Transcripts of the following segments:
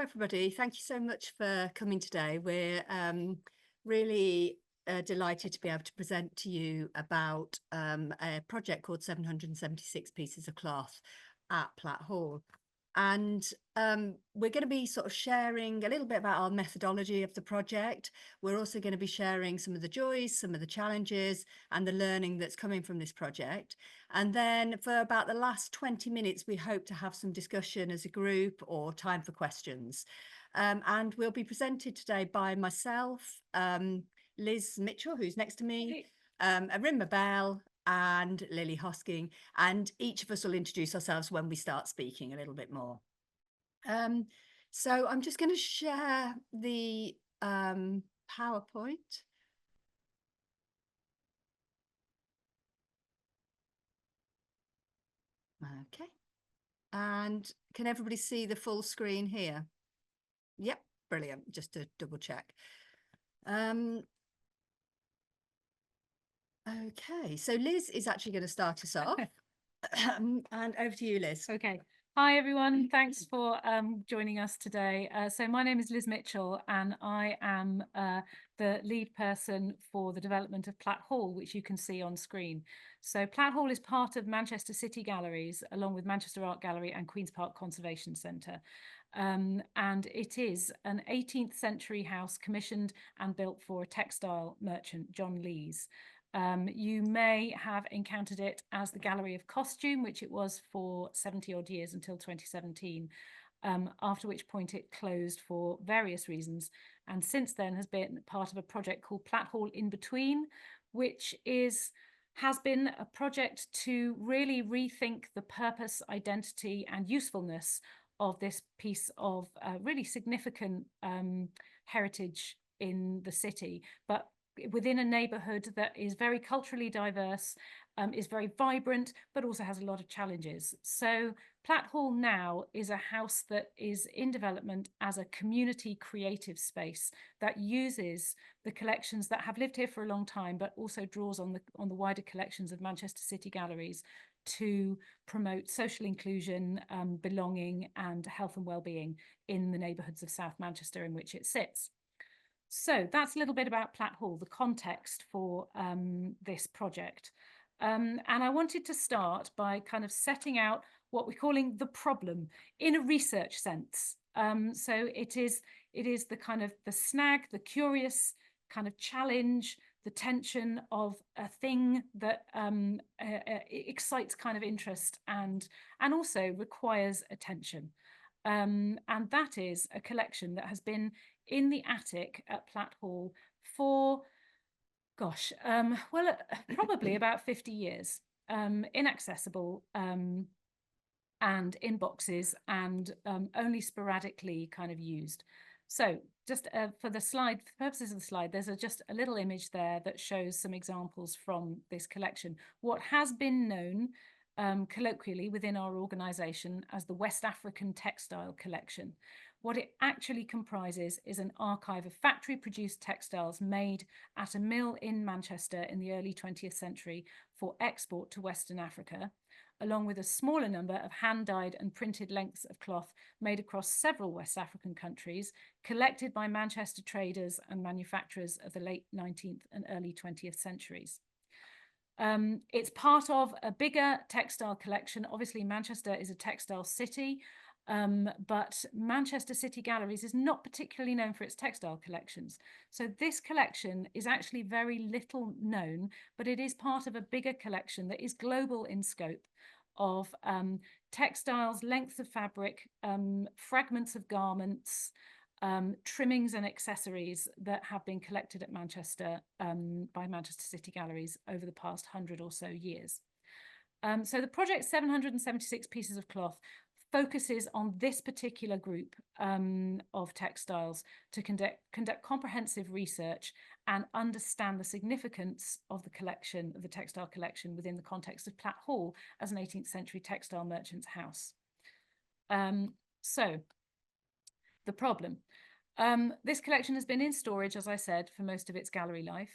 everybody. Thank you so much for coming today. We're really delighted to be able to present to you about a project called 776 Pieces of Cloth at Platt Hall. And we're going to be sort of sharing a little bit about our methodology of the project. We're also going to be sharing some of the joys, some of the challenges, and the learning that's coming from this project. And then for about the last 20 minutes, we hope to have some discussion as a group or time for questions. And we'll be presented today by myself, Liz Mitchell, who's next to me, Arimma Bell, and Lily Hosking, and each of us will introduce ourselves when we start speaking a little bit more. So I'm just going to share the PowerPoint. Okay. And can everybody see the full screen here? Yep, brilliant. Just to double check. Okay, so Liz is actually going to start us off. And over to you, Liz. Okay. Hi, everyone. Thanks for joining us today. So my name is Liz Mitchell, and I am the lead person for the development of Platt Hall, which you can see on screen. So Platt Hall is part of Manchester City Galleries, along with Manchester Art Gallery and Queen's Park Conservation Centre. And it is an 18th century house commissioned and built for a textile merchant, John Lees. You may have encountered it as the Gallery of Costume, which it was for 70 odd years until 2017, after which point it closed for various reasons, and since then has been part of a project called Platt Hall In Between, which has been a project to really rethink the purpose, identity and usefulness of this piece of really significant heritage in the city, but within a neighbourhood that is very culturally diverse, is very vibrant, but also has a lot of challenges. So Platt Hall now is a house that is in development as a community creative space that uses the collections that have lived here for a long time, but also draws on the wider collections of Manchester City Galleries to promote social inclusion, belonging and health and well-being in the neighbourhoods of South Manchester in which it sits. So that's a little bit about Platt Hall, the context for this project. And I wanted to start by kind of setting out what we're calling the problem in a research sense. So it is the kind of the snag, the curious kind of challenge, the tension of a thing that excites kind of interest and also requires attention. And that is a collection that has been in the attic at Platt Hall for, gosh, well, probably about 50 years, inaccessible and in boxes and only sporadically kind of used. So just for the slide, for the purposes of the slide, there's just a little image there that shows some examples from this collection. What has been known colloquially within our organisation as the West African Textile Collection. What it actually comprises is an archive of factory-produced textiles made at a mill in Manchester in the early 20th century for export to Western Africa, along with a smaller number of hand-dyed and printed lengths of cloth made across several West African countries, collected by Manchester traders and manufacturers of the late 19th and early 20th centuries. It's part of a bigger textile collection. Obviously, Manchester is a textile city, but Manchester City Galleries is not particularly known for its textile collections. So this collection is actually very little known, but it is part of a bigger collection that is global in scope of textiles, lengths of fabric, fragments of garments, trimmings and accessories that have been collected at Manchester by Manchester City Galleries over the past 100 or so years. So the project 776 Pieces of Cloth focuses on this particular group of textiles to conduct comprehensive research and understand the significance of the collection, of the textile collection within the context of Platt Hall as an 18th century textile merchant's house. So the problem. This collection has been in storage, as I said, for most of its gallery life.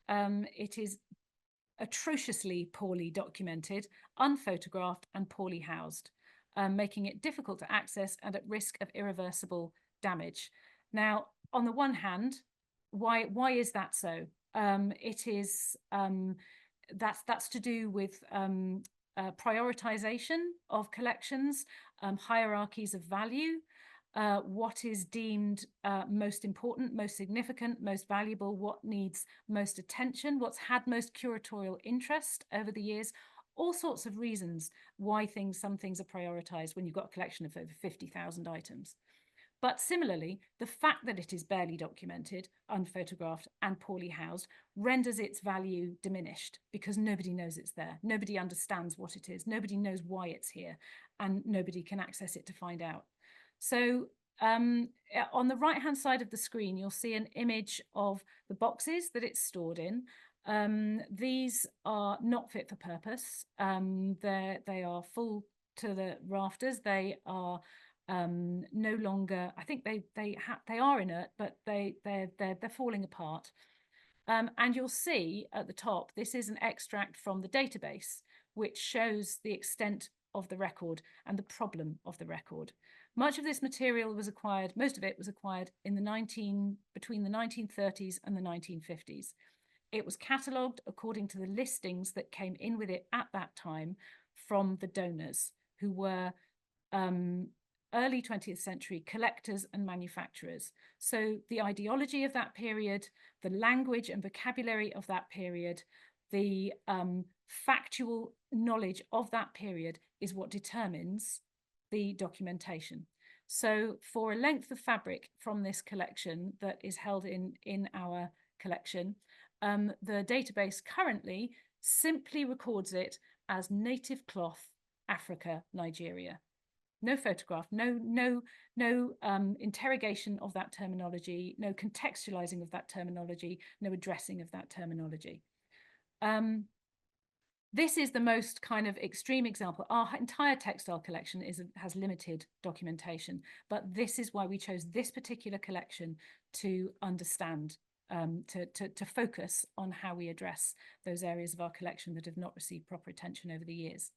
It is atrociously poorly documented, unphotographed and poorly housed, making it difficult to access and at risk of irreversible damage. Now, on the one hand, why is that so? It is that's to do with prioritization of collections, hierarchies of value, what is deemed most important, most significant, most valuable, what needs most attention, what's had most curatorial interest over the years, all sorts of reasons why some things are prioritized when you've got a collection of over 50,000 items. But similarly, the fact that it is barely documented, unphotographed, and poorly housed renders its value diminished because nobody knows it's there. Nobody understands what it is. Nobody knows why it's here, and nobody can access it to find out. So on the right-hand side of the screen, you'll see an image of the boxes that it's stored in. These are not fit for purpose. They are full to the rafters. They are no longer, I think they are inert, but they're falling apart. And you'll see at the top, this is an extract from the database, which shows the extent of the record and the problem of the record. Much of this material was acquired, most of it was acquired in between the 1930s and the 1950s. It was catalogued according to the listings that came in with it at that time from the donors, who were early 20th century collectors and manufacturers. So the ideology of that period, the language and vocabulary of that period, the factual knowledge of that period is what determines the documentation. So for a length of fabric from this collection that is held in our collection, the database currently simply records it as native cloth, Africa, Nigeria. No photograph, no interrogation of that terminology, no contextualizing of that terminology, no addressing of that terminology. This is the most kind of extreme example. Our entire textile collection has limited documentation, but this is why we chose this particular collection to understand, to focus on how we address those areas of our collection that have not received proper attention over the years.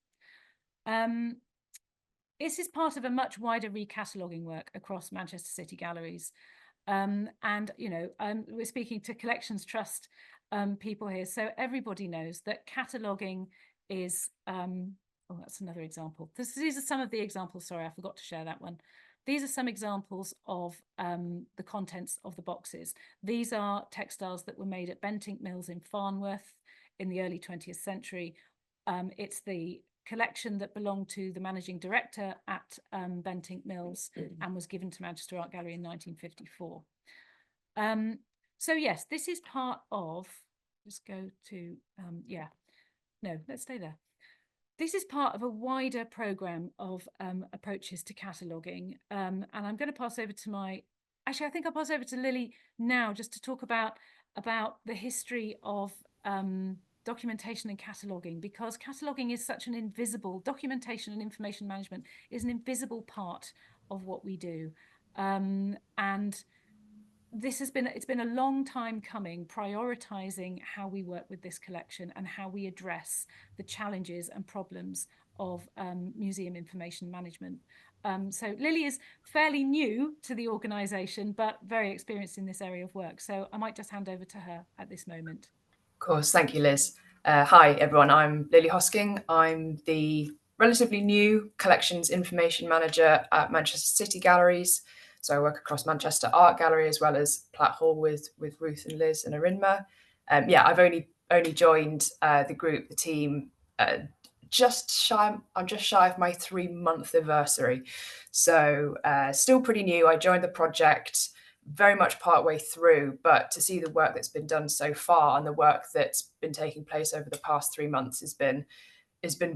This is part of a much wider recataloguing work across Manchester City galleries. And, you know, we're speaking to Collections Trust people here. So everybody knows that cataloguing is, oh, that's another example. These are some of the examples. Sorry, I forgot to share that one. These are some examples of the contents of the boxes. These are textiles that were made at Bentinck Mills in Farnworth in the early 20th century. It's the collection that belonged to the managing director at Bentinck Mills and was given to Manchester Art Gallery in 1954. So yes, this is part of, just go to, yeah, no, let's stay there. This is part of a wider programme of approaches to cataloguing. And I'm going to pass over to actually, I think I'll pass over to Lily now just to talk about the history of documentation and cataloguing, because cataloguing is such an invisible, documentation and information management is an invisible part of what we do. And it's been a long time coming, prioritizing how we work with this collection and how we address the challenges and problems of museum information management. So Lily is fairly new to the organisation, but very experienced in this area of work. So I might just hand over to her at this moment. Of course, thank you, Liz. Hi, everyone. I'm Lily Hosking. I'm the relatively new Collections Information Manager at Manchester City Galleries. So I work across Manchester Art Gallery as well as Platt Hall with Ruth and Liz and Arinma. Yeah, I've only joined the group, the team, I'm just shy of my 3-month anniversary. So still pretty new. I joined the project very much part way through, but to see the work that's been done so far and the work that's been taking place over the past 3 months has been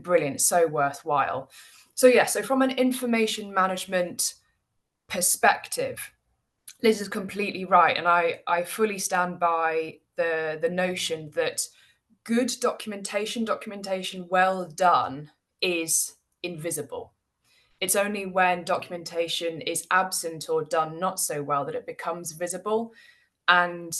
brilliant, so worthwhile. So yeah, so from an information management perspective, Liz is completely right, and I fully stand by the notion that good documentation well done is invisible. It's only when documentation is absent or done not so well that it becomes visible. And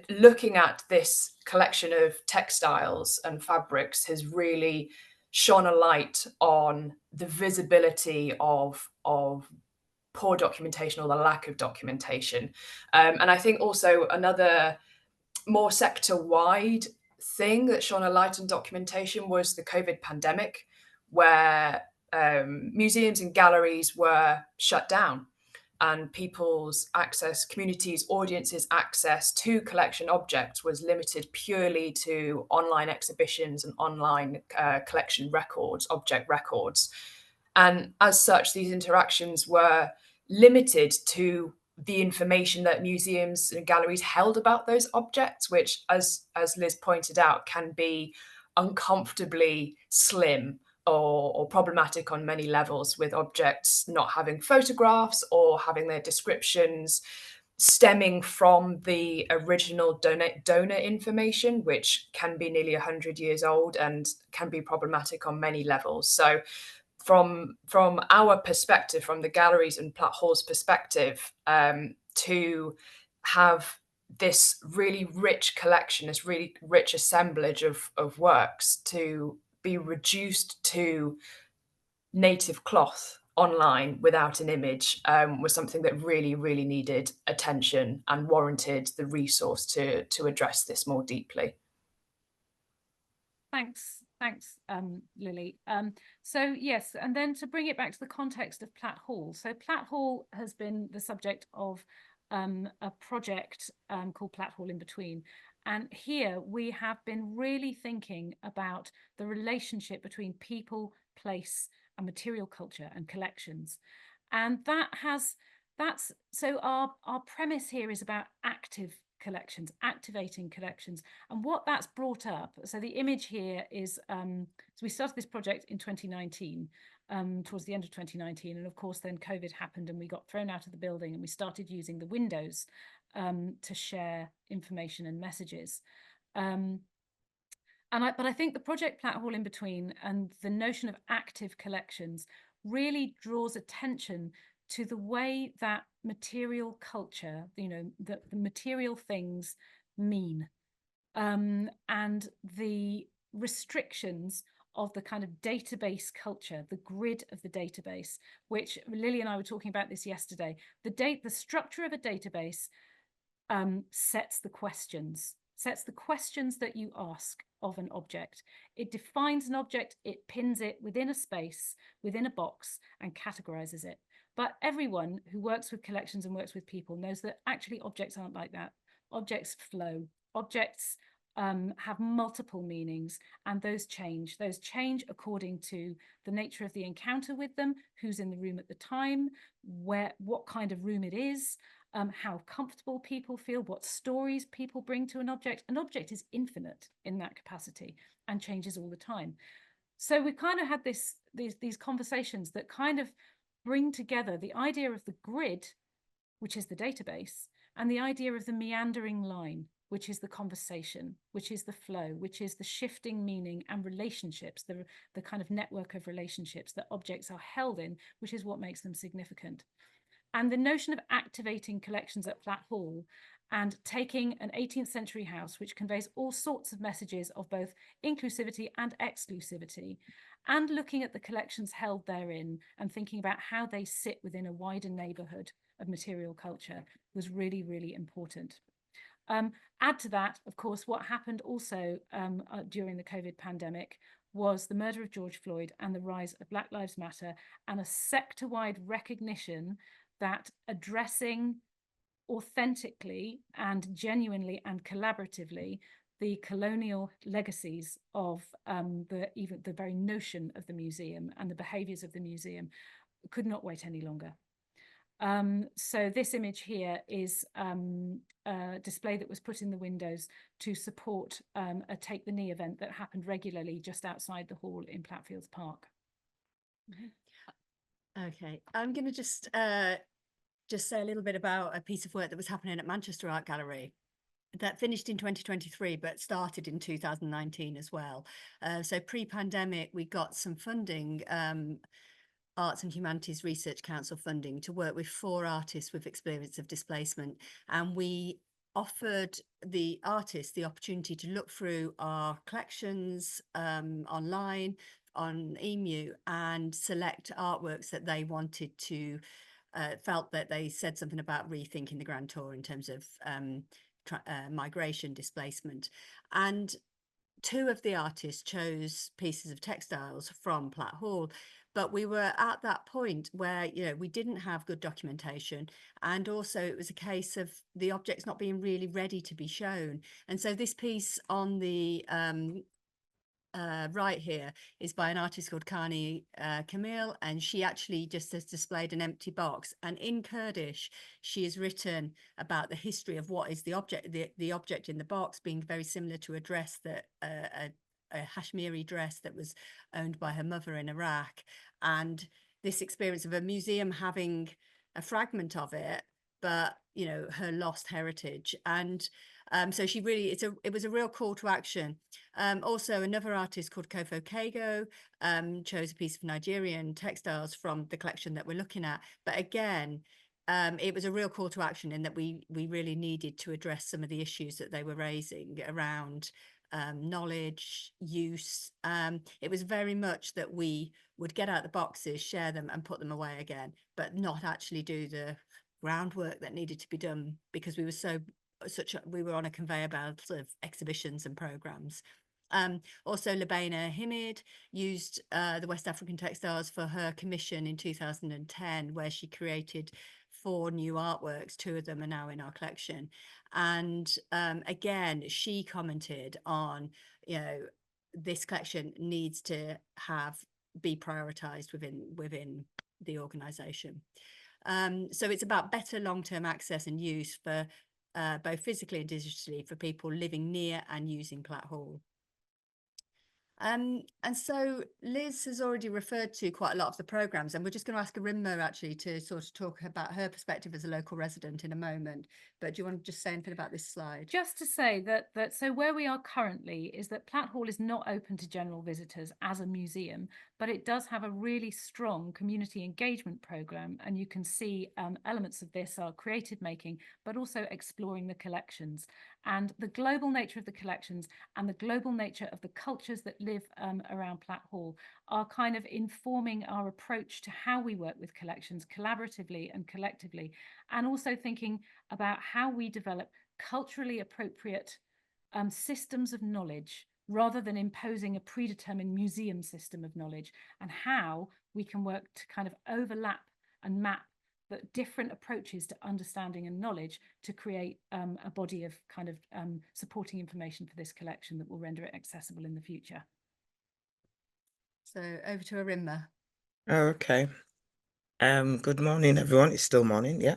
looking at this collection of textiles and fabrics has really shone a light on the visibility of poor documentation or the lack of documentation. And I think also another more sector-wide thing that shone a light on documentation was the COVID pandemic, where museums and galleries were shut down and people's access, communities, audiences' access to collection objects was limited purely to online exhibitions and online collection records, object records. And as such, these interactions were limited to the information that museums and galleries held about those objects, which, as Liz pointed out, can be uncomfortably slim or problematic on many levels, with objects not having photographs or having their descriptions stemming from the original donor information, which can be nearly 100 years old and can be problematic on many levels. So from our perspective, from the galleries and Platt Hall's perspective, to have this really rich collection, this really rich assemblage of works, to be reduced to native cloth online without an image, was something that really, really needed attention and warranted the resource to address this more deeply. Thanks, Lily. So yes, and then to bring it back to the context of Platt Hall. So Platt Hall has been the subject of a project called Platt Hall in Between. And here we have been really thinking about the relationship between people, place, and material culture and collections. And so our premise here is about active collections, activating collections, and what that's brought up. So the image here is, so we started this project in 2019, towards the end of 2019, and of course then COVID happened and we got thrown out of the building and we started using the windows to share information and messages. But I think the project Platt Hall in Between and the notion of active collections really draws attention to the way that material culture, the material things mean, and the restrictions of the kind of database culture, the grid of the database, which Lily and I were talking about this yesterday. The structure of a database sets the questions that you ask of an object. It defines an object, it pins it within a space, within a box, and categorizes it. But everyone who works with collections and works with people knows that actually objects aren't like that. Objects flow. Objects have multiple meanings, and those change. Those change according to the nature of the encounter with them, who's in the room at the time, what kind of room it is, how comfortable people feel, what stories people bring to an object. An object is infinite in that capacity and changes all the time. So we kind of had these conversations that kind of bring together the idea of the grid, which is the database, and the idea of the meandering line, which is the conversation, which is the flow, which is the shifting meaning and relationships, the kind of network of relationships that objects are held in, which is what makes them significant. And the notion of activating collections at Platt Hall and taking an 18th century house, which conveys all sorts of messages of both inclusivity and exclusivity, and looking at the collections held therein and thinking about how they sit within a wider neighborhood of material culture was really, really important. Add to that, of course, what happened also during the COVID pandemic was the murder of George Floyd and the rise of Black Lives Matter, and a sector-wide recognition that addressing authentically and genuinely and collaboratively the colonial legacies of even the very notion of the museum and the behaviours of the museum could not wait any longer. So this image here is a display that was put in the windows to support a Take the Knee event that happened regularly just outside the hall in Plattfields Park. Okay, I'm going to just say a little bit about a piece of work that was happening at Manchester Art Gallery that finished in 2023 but started in 2019 as well. So pre-pandemic we got some funding, Arts and Humanities Research Council funding, to work with 4 artists with experience of displacement, and we offered the artists the opportunity to look through our collections online on EMU and select artworks that they wanted to felt that they said something about rethinking the Grand Tour in terms of migration, displacement. And two of the artists chose pieces of textiles from Platt Hall, but we were at that point where, you know, we didn't have good documentation, and also it was a case of the objects not being really ready to be shown. And so this piece on the right here is by an artist called Kani Camille, and she actually just has displayed an empty box, and in Kurdish she has written about the history of what is the object, the object in the box being very similar to a dress that a Kashmiri dress that was owned by her mother in Iraq, and this experience of a museum having a fragment of it, but you know, her lost heritage. And so she really, it was a real call to action. Also, another artist called Kofo Kago chose a piece of Nigerian textiles from the collection that we're looking at. But again, it was a real call to action in that we really needed to address some of the issues that they were raising around knowledge, use. It was very much that we would get out the boxes, share them and put them away again, but not actually do the groundwork that needed to be done, because we were we were on a conveyor belt of exhibitions and programs. Also, Labaina Himid used the West African textiles for her commission in 2010, where she created 4 new artworks. 2 of them are now in our collection. And again, she commented on, you know, this collection needs to be prioritized within the organization. So it's about better long-term access and use for both physically and digitally for people living near and using Platt Hall. And so Liz has already referred to quite a lot of the programs, and we're just going to ask Arimma actually to sort of talk about her perspective as a local resident in a moment. But do you want to just say anything about this slide? Just to say that so where we are currently is that Platt Hall is not open to general visitors as a museum, but it does have a really strong community engagement program, and you can see elements of this are creative making, but also exploring the collections. And the global nature of the collections and the global nature of the cultures that live around Platt Hall are kind of informing our approach to how we work with collections collaboratively and collectively, and also thinking about how we develop culturally appropriate systems of knowledge rather than imposing a predetermined museum system of knowledge, and how we can work to kind of overlap and map the different approaches to understanding and knowledge to create a body of kind of supporting information for this collection that will render it accessible in the future. So over to Arimma. Okay. Good morning, everyone. It's still morning, yeah.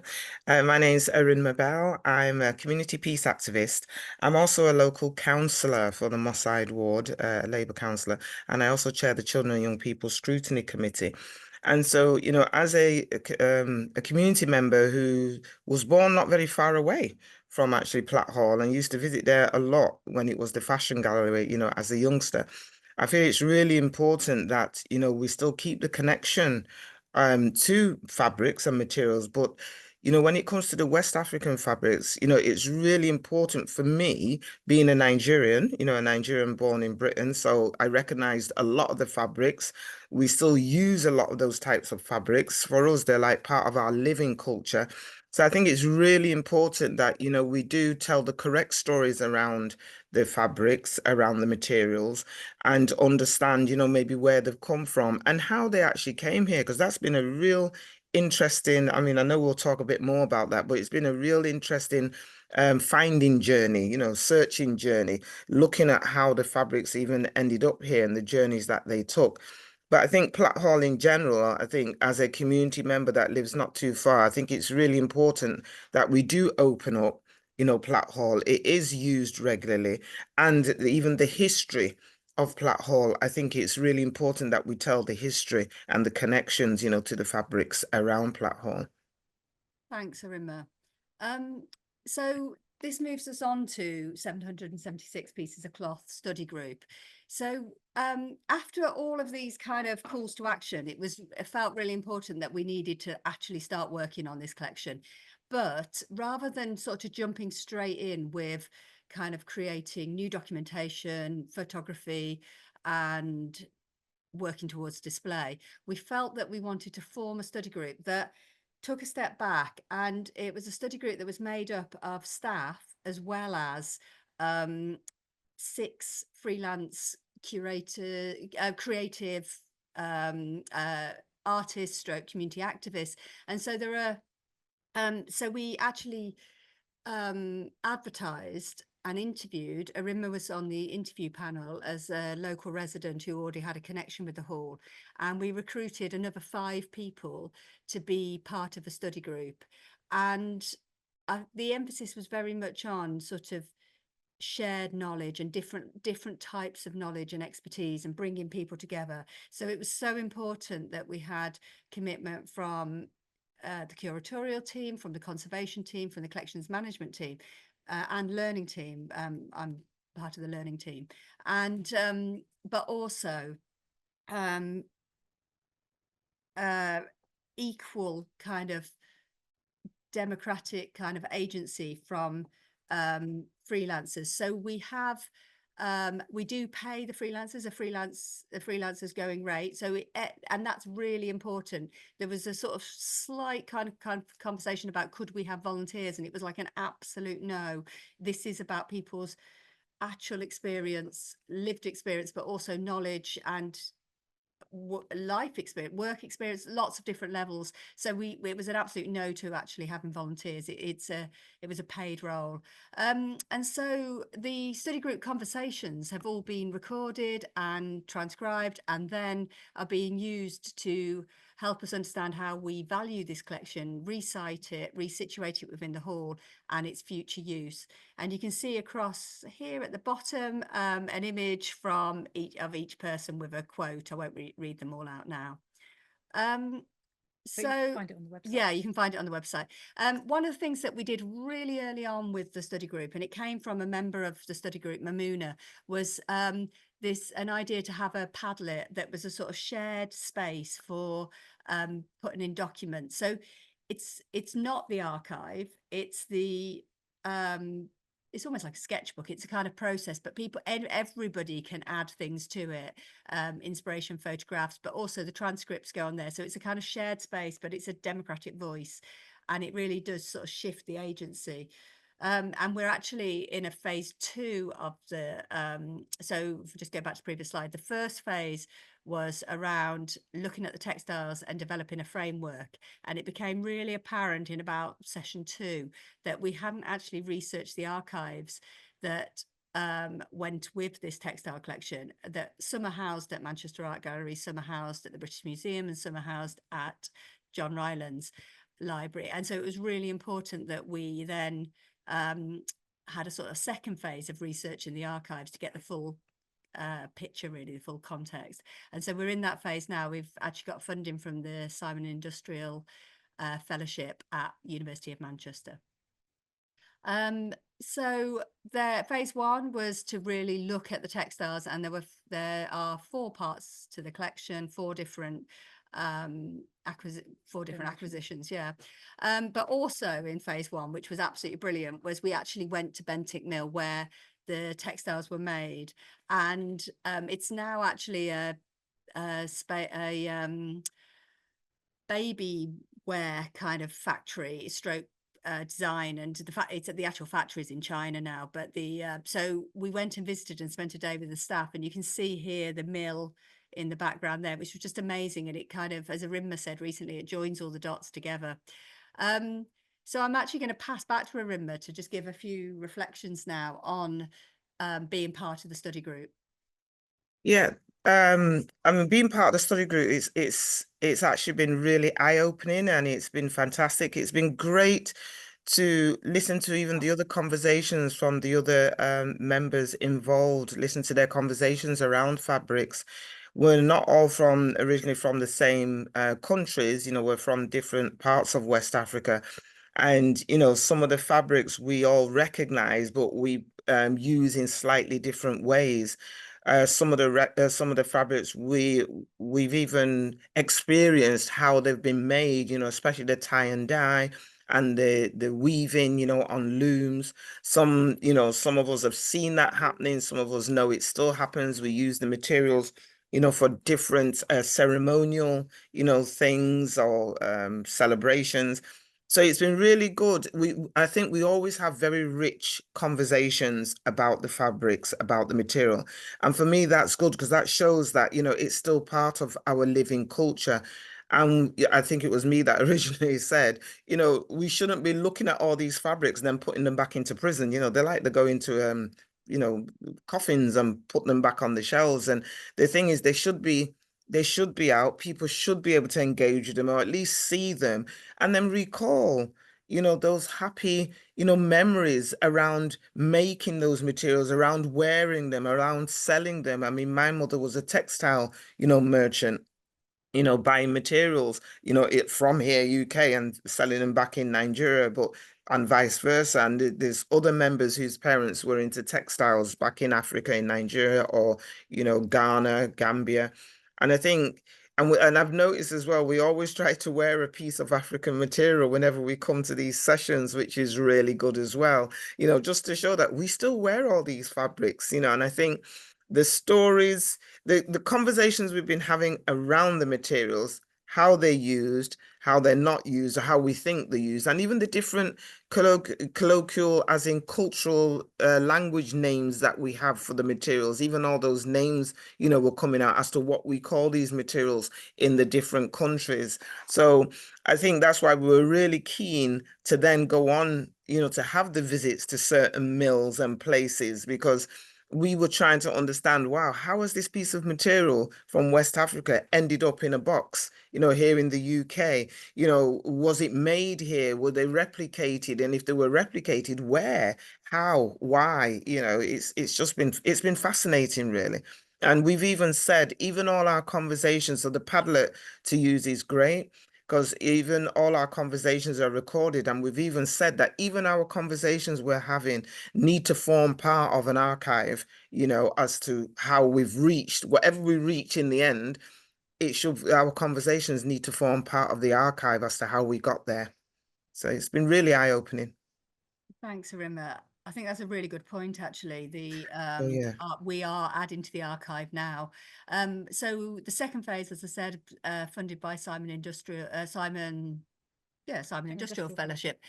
My name is Erin Mabel. I'm a community peace activist. I'm also a local councillor for the Moss Side Ward, a Labour councillor, and I also chair the Children and Young People Scrutiny Committee. And so, you know, as a community member who was born not very far away from actually Platt Hall and used to visit there a lot when it was the fashion gallery, you know, as a youngster, I feel it's really important that, you know, we still keep the connection to fabrics and materials. But, you know, when it comes to the West African fabrics, you know, it's really important for me, being a Nigerian, you know, a Nigerian born in Britain. So I recognized a lot of the fabrics. We still use a lot of those types of fabrics. For us, they're like part of our living culture. So I think it's really important that, you know, we do tell the correct stories around the fabrics, around the materials, and understand, you know, maybe where they've come from and how they actually came here, because that's been a real interesting, I mean, I know we'll talk a bit more about that, but it's been a real interesting finding journey, you know, searching journey, looking at how the fabrics even ended up here and the journeys that they took. But I think Platt Hall in general, I think as a community member that lives not too far, I think it's really important that we do open up, you know, Platt Hall. It is used regularly, and even the history of Platt Hall, I think it's really important that we tell the history and the connections, you know, to the fabrics around Platt Hall. Thanks, Arimma. So this moves us on to 776 pieces of cloth study group. So after all of these kind of calls to action, it felt really important that we needed to actually start working on this collection. But rather than sort of jumping straight in with kind of creating new documentation, photography, and working towards display, we felt that we wanted to form a study group that took a step back, and it was a study group that was made up of staff as well as 6 freelance creative artists stroke community activists. And so there are so we actually advertised and interviewed. Arimma was on the interview panel as a local resident who already had a connection with the hall, and we recruited another 5 people to be part of a study group. And the emphasis was very much on sort of shared knowledge and different types of knowledge and expertise, and bringing people together. So it was so important that we had commitment from the curatorial team, from the conservation team, from the collections management team, and learning team. I'm part of the learning team, and but also equal kind of democratic kind of agency from freelancers. So we have we do pay the freelancers a freelancer's going rate. So and that's really important. There was a sort of slight kind of conversation about could we have volunteers, and it was like an absolute no. This is about people's actual experience, lived experience, but also knowledge and life experience, work experience, lots of different levels. So it was an absolute no to actually having volunteers. It was a paid role. And so the study group conversations have all been recorded and transcribed, and then are being used to help us understand how we value this collection, resite it, resituate it within the hall, and its future use. And you can see across here at the bottom an image from each person with a quote. I won't read them all out now. But you can find it on the website. Yeah, you can find it on the website. One of the things that we did really early on with the study group, and it came from a member of the study group, Mamuna, was an idea to have a Padlet that was a sort of shared space for putting in documents. So it's not the archive, it's the it's almost like a sketchbook. It's a kind of process, but everybody can add things to it, inspiration photographs, but also the transcripts go on there. So it's a kind of shared space, but it's a democratic voice, and it really does sort of shift the agency. And we're actually in a phase 2 of the, so if we just go back to the previous slide, the first phase was around looking at the textiles and developing a framework. And it became really apparent in about session 2 that we hadn't actually researched the archives that went with this textile collection, that some are housed at Manchester Art Gallery, some are housed at the British Museum, and some are housed at John Rylands Library. And so it was really important that we then had a sort of second phase of research in the archives to get the full picture, really, the full context. And so we're in that phase now. We've actually got funding from the Simon Industrial Fellowship at University of Manchester. So the phase 1 was to really look at the textiles, and there are 4 parts to the collection, 4 different acquisitions, yeah. But also in phase 1, which was absolutely brilliant, was we actually went to Bentinck Mill where the textiles were made, and it's now actually a baby wear kind of factory stroke design, and the actual factory is in China now. But so we went and visited and spent a day with the staff, and you can see here the mill in the background there, which was just amazing. And it kind of, as Arimma said recently, it joins all the dots together. So I'm actually going to pass back to Arimma to just give a few reflections now on being part of the study group. Yeah, I mean, being part of the study group, it's actually been really eye-opening, and it's been fantastic. It's been great to listen to even the other conversations from the other members involved, listen to their conversations around fabrics. We're not all originally from the same countries, we're from different parts of West Africa. And, some of the fabrics we all recognize, but we use in slightly different ways. Some of the fabrics we've even experienced how they've been made, especially the tie and dye and the weaving, on looms. Some of us have seen that happening. Some of us know it still happens. We use the materials for different ceremonial, things or celebrations. So it's been really good. I think we always have very rich conversations about the fabrics, about the material. And for me, that's good because that shows that, it's still part of our living culture. And I think it was me that originally said, we shouldn't be looking at all these fabrics and then putting them back into prison. They like to go into, coffins and put them back on the shelves. And the thing is, they should be out. People should be able to engage with them or at least see them and then recall, those happy, memories around making those materials, around wearing them, around selling them. I mean, my mother was a textile, merchant, buying materials, it from here, UK, and selling them back in Nigeria, but and vice versa. And there's other members whose parents were into textiles back in Africa, in Nigeria, or Ghana, Gambia. And I think, and I've noticed as well, we always try to wear a piece of African material whenever we come to these sessions, which is really good as well, just to show that we still wear all these fabrics, and I think the stories, the conversations we've been having around the materials, how they're used, how they're not used, or how we think they're used, and even the different colloquial, as in cultural language names that we have for the materials, even all those names, were coming out as to what we call these materials in the different countries. So I think that's why we were really keen to then go on, to have the visits to certain mills and places, because we were trying to understand, wow, how has this piece of material from West Africa ended up in a box, here in the UK? Was it made here? Were they replicated? And if they were replicated, where, how, why? It's been fascinating, really. And we've even said, even all our conversations, so the Padlet to use is great, because even all our conversations are recorded. And we've even said that even our conversations we're having need to form part of an archive, as to how we've reached, whatever we reach in the end, our conversations need to form part of the archive as to how we got there. So it's been really eye-opening. Thanks, Arima. I think that's a really good point, actually. Yeah. We are adding to the archive now. So the second phase, as I said, funded by Simon Industrial Fellowship.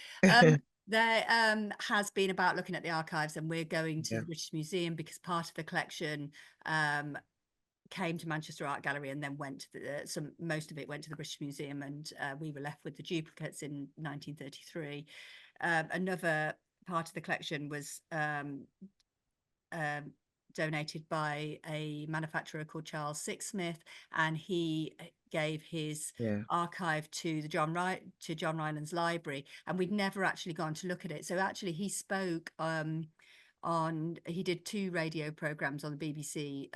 There has been about looking at the archives, and we're going to the British Museum because part of the collection came to Manchester Art Gallery and then went to most of it went to the British Museum, and we were left with the duplicates in 1933. Another part of the collection was donated by a manufacturer called Charles Sixsmith, and he gave his archive to the John Rylands Library, and we'd never actually gone to look at it. So actually he spoke he did 2 radio programs on the BBC,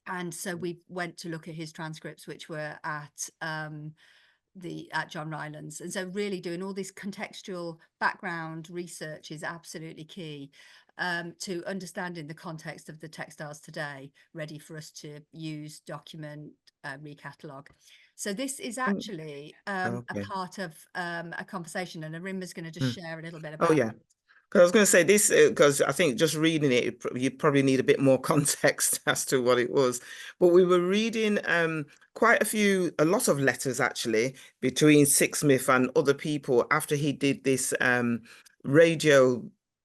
and so we went to look at his transcripts, which were at John Rylands. And so really doing all this contextual background research is absolutely key to understanding the context of the textiles today, ready for us to use, document, recatalogue. So this is actually a part of a conversation, and Arima's going to just share a little bit about it. Because I was going to say this, because I think just reading it, you probably need a bit more context as to what it was. But we were reading a lot of letters, actually, between Sixsmith and other people after he did this radio,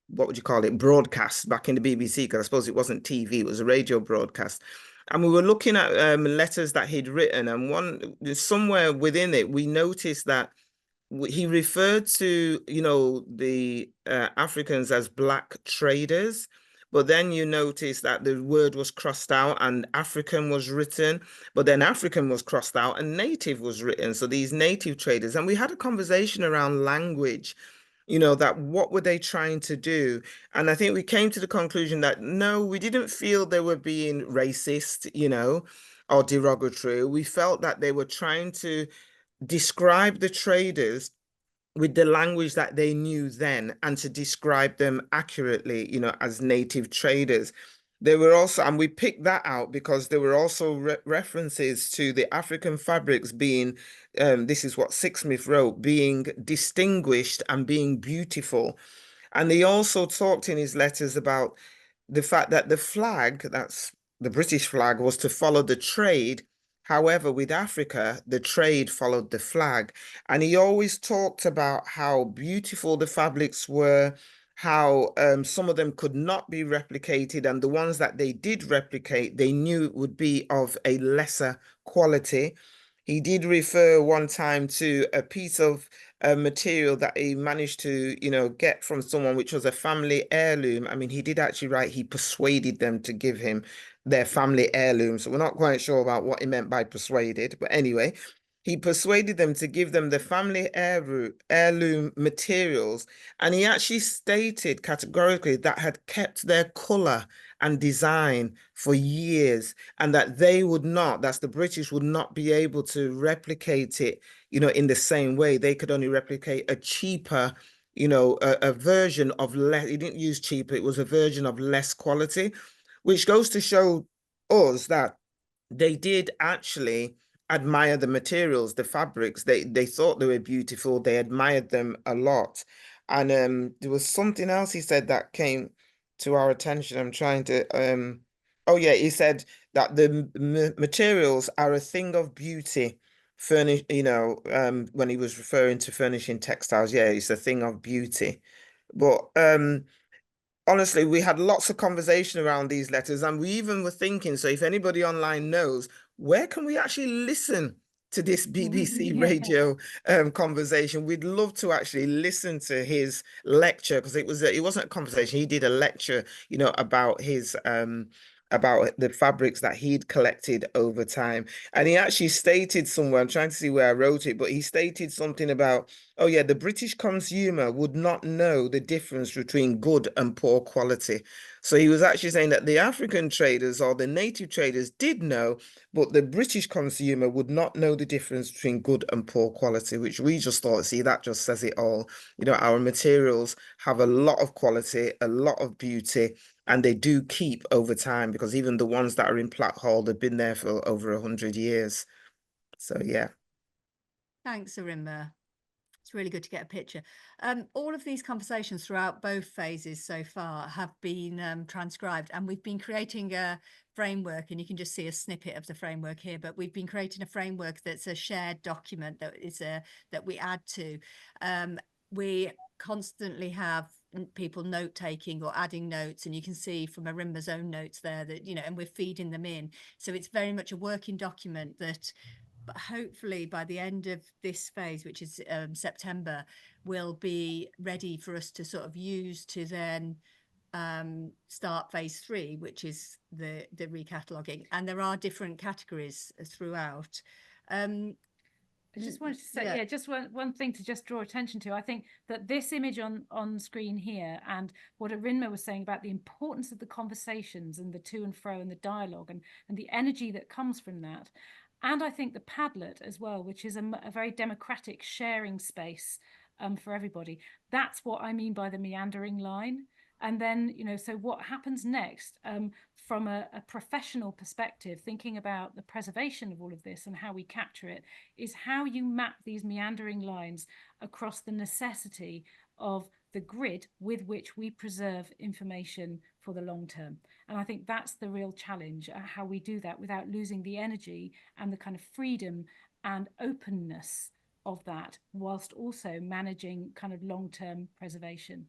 what would you call it, broadcast back in the BBC, because I suppose it wasn't TV, it was a radio broadcast. And we were looking at letters that he'd written, and somewhere within it, we noticed that he referred to, the Africans as black traders, but then you notice that the word was crossed out and African was written, but then African was crossed out and native was written. So these native traders, and we had a conversation around language, that what were they trying to do? And I think we came to the conclusion that no, we didn't feel they were being racist, or derogatory. We felt that they were trying to describe the traders with the language that they knew then, and to describe them accurately, as native traders. They were also, and we picked that out because there were also references to the African fabrics being, this is what Sixsmith wrote, being distinguished and being beautiful. And he also talked in his letters about the fact that the flag, that's the British flag was to follow the trade. However, with Africa, the trade followed the flag. And he always talked about how beautiful the fabrics were, how some of them could not be replicated, and the ones that they did replicate, they knew would be of a lesser quality. He did refer one time to a piece of material that he managed to, get from someone, which was a family heirloom. I mean, he did actually write, he persuaded them to give him their family heirloom. So we're not quite sure about what he meant by persuaded. But anyway, he persuaded them to give them the family heirloom materials. And he actually stated categorically that had kept their color and design for years, and that they would not, that's the British, would not be able to replicate it, in the same way. They could only replicate a cheaper, a version of less. He didn't use cheaper, it was a version of less quality, which goes to show us that they did actually admire the materials, the fabrics. They thought they were beautiful. They admired them a lot. And there was something else he said that came to our attention. I'm trying to oh yeah, he said that the materials are a thing of beauty. Furnish, when he was referring to furnishing textiles, yeah, it's a thing of beauty. But honestly, we had lots of conversation around these letters, and we even were thinking, so if anybody online knows, where can we actually listen to this BBC radio conversation? We'd love to actually listen to his lecture, because it wasn't a conversation. He did a lecture, about his about the fabrics that he'd collected over time. And he actually stated somewhere, I'm trying to see where I wrote it, but he stated something about, oh yeah, the British consumer would not know the difference between good and poor quality. So he was actually saying that the African traders or the native traders did know, but the British consumer would not know the difference between good and poor quality, which we just thought, see, that just says it all. Our materials have a lot of quality, a lot of beauty, and they do keep over time, because even the ones that are in Platt Hall, they've been there for over 100 years. So yeah. Thanks, Arimba. It's really good to get a picture. All of these conversations throughout both phases so far have been transcribed, and we've been creating a framework, and you can just see a snippet of the framework here, but we've been creating a framework that's a shared document that we add to. We constantly have people note taking or adding notes, and you can see from Arimba's own notes there that, and we're feeding them in. So it's very much a working document that, but hopefully by the end of this phase, which is September, will be ready for us to sort of use to then start phase 3, which is the recataloguing. And there are different categories throughout. I just wanted to say, just one thing to just draw attention to. I think that this image on screen here, and what Arinma was saying about the importance of the conversations and the to and fro and the dialogue and the energy that comes from that. And I think the Padlet as well, which is a very democratic sharing space for everybody. That's what I mean by the meandering line. And then, so what happens next from a professional perspective, thinking about the preservation of all of this and how we capture it, is how you map these meandering lines across the necessity of the grid with which we preserve information for the long term. And I think that's the real challenge, how we do that without losing the energy and the kind of freedom and openness of that, whilst also managing kind of long-term preservation.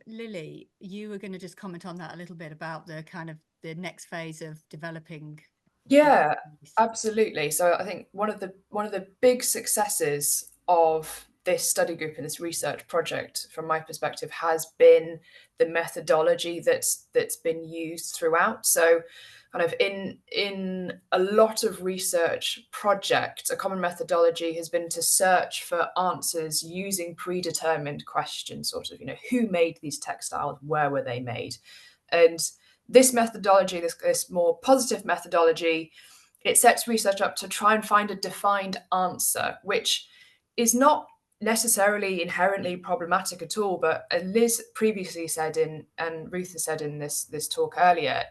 Lily, you were going to just comment on that a little bit about the kind of the next phase of developing. Yeah, absolutely. So I think one of the big successes of this study group and this research project, from my perspective, has been the methodology that's been used throughout. So kind of in a lot of research projects, a common methodology has been to search for answers using predetermined questions, sort of, who made these textiles, where were they made? And this methodology, this more positive methodology, it sets research up to try and find a defined answer, which is not necessarily inherently problematic at all. But as Liz previously said and Ruth has said in this talk earlier,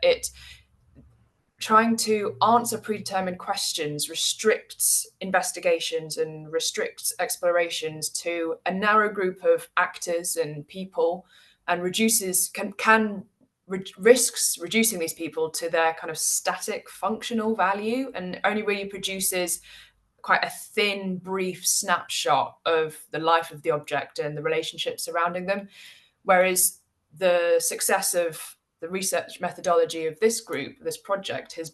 trying to answer predetermined questions restricts investigations and restricts explorations to a narrow group of actors and people, and can risks reducing these people to their kind of static functional value, and only really produces quite a thin, brief snapshot of the life of the object and the relationships surrounding them. Whereas the success of the research methodology of this group, this project, has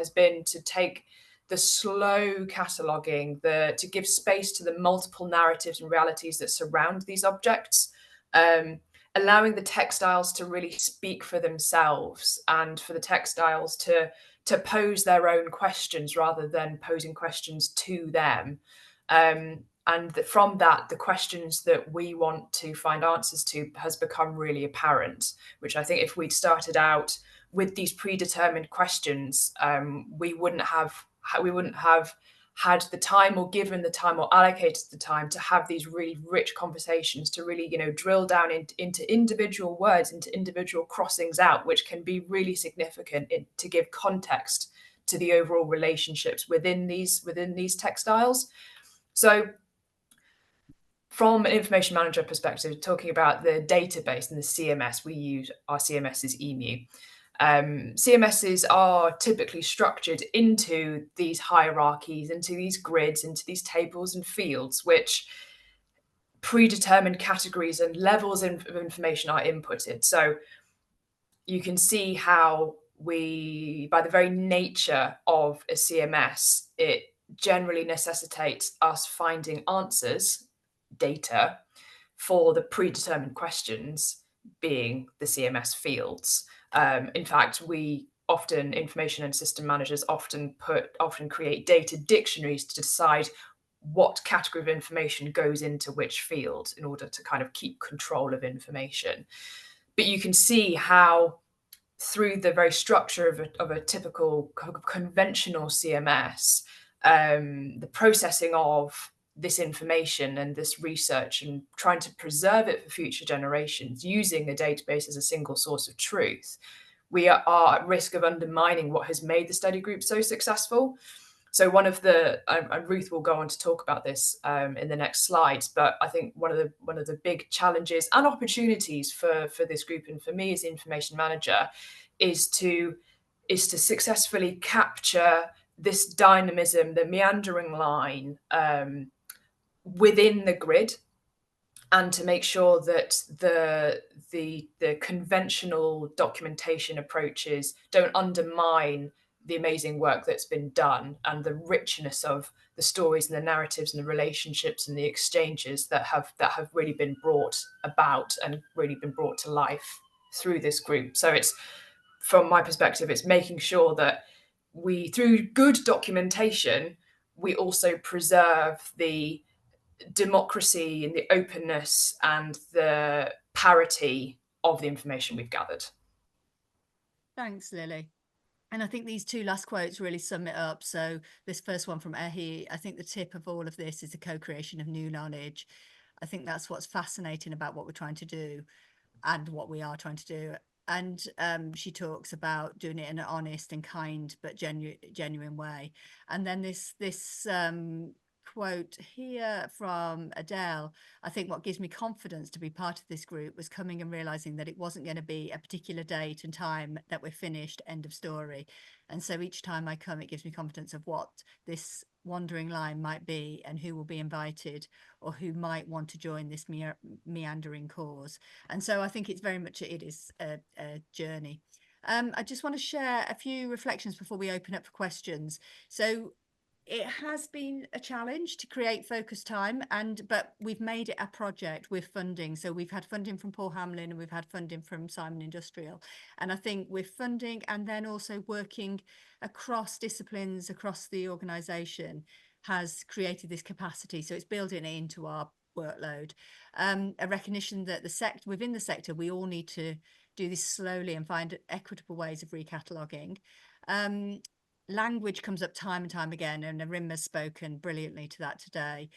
been to take the slow cataloguing, to give space to the multiple narratives and realities that surround these objects, allowing the textiles to really speak for themselves, and for the textiles to pose their own questions rather than posing questions to them. And from that, the questions that we want to find answers to has become really apparent, which I think if we'd started out with these predetermined questions, we wouldn't have had the time, or given the time, or allocated the time to have these really rich conversations, to really, drill down into individual words, into individual crossings out, which can be really significant to give context to the overall relationships within these textiles. So from an information manager perspective, talking about the database and the CMS, we use our CMS is EMU. CMSs are typically structured into these hierarchies, into these grids, into these tables and fields, which predetermined categories and levels of information are inputted. So you can see how by the very nature of a CMS, it generally necessitates us finding answers, data, for the predetermined questions being the CMS fields. In fact, information and system managers often create data dictionaries to decide what category of information goes into which field in order to kind of keep control of information. But you can see how, through the very structure of a typical conventional CMS, the processing of this information and this research and trying to preserve it for future generations using a database as a single source of truth, we are at risk of undermining what has made the study group so successful. So one of the, and Ruth will go on to talk about this in the next slides, but I think one of the big challenges and opportunities for this group, and for me as information manager, is to successfully capture this dynamism, the meandering line within the grid, and to make sure that the conventional documentation approaches don't undermine the amazing work that's been done and the richness of the stories and the narratives and the relationships and the exchanges that have really been brought about and really been brought to life through this group. So it's, from my perspective, it's making sure that we, through good documentation, we also preserve the democracy and the openness and the parity of the information we've gathered. Thanks, Lily. And I think these two last quotes really sum it up. So this first one from Ehi, I think the tip of all of this is the co-creation of new knowledge. I think that's what's fascinating about what we're trying to do and what we are trying to do. And she talks about doing it in an honest and kind but genuine way. And then this quote here from Adele, I think what gives me confidence to be part of this group was coming and realizing that it wasn't going to be a particular date and time that we're finished, end of story. And so each time I come, it gives me confidence of what this wandering line might be and who will be invited or who might want to join this meandering cause. And so I think it's very much, it is a journey. I just want to share a few reflections before we open up for questions. So it has been a challenge to create focus time, but we've made it a project with funding. So we've had funding from Paul Hamlin and we've had funding from Simon Industrial. And I think with funding and then also working across disciplines, across the organisation, has created this capacity. So it's building it into our workload. A recognition that within the sector, we all need to do this slowly and find equitable ways of recataloguing. Language comes up time and time again, and Arimma's spoken brilliantly to that today.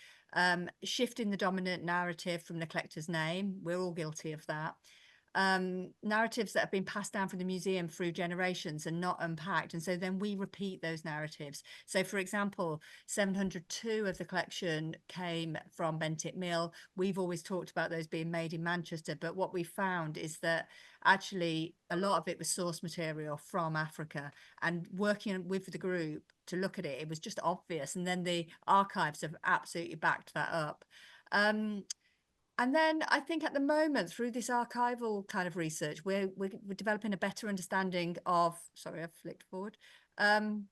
Shifting the dominant narrative from the collector's name, we're all guilty of that. narratives that have been passed down from the museum through generations and not unpacked. And so then we repeat those narratives. So for example, 702 of the collection came from Bentick Mill. We've always talked about those being made in Manchester, but what we found is that actually a lot of it was source material from Africa, and working with the group to look at it, it was just obvious. And then the archives have absolutely backed that up. And then I think at the moment, through this archival kind of research, we're developing a better understanding of, sorry, I've flicked forward. Not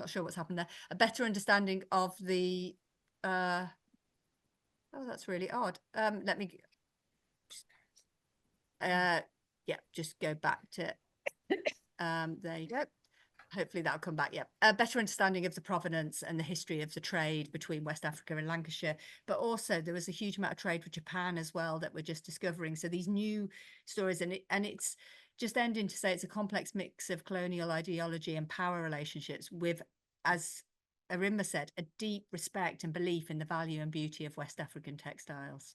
sure what's happened there. A better understanding of the, oh, that's really odd. Let me, yeah, just go back to, there you go. Hopefully that'll come back. Yeah, a better understanding of the provenance and the history of the trade between West Africa and Lancashire. But also there was a huge amount of trade with Japan as well that we're just discovering. So these new stories, and it's just ending to say it's a complex mix of colonial ideology and power relationships with, as Arinma said, a deep respect and belief in the value and beauty of West African textiles.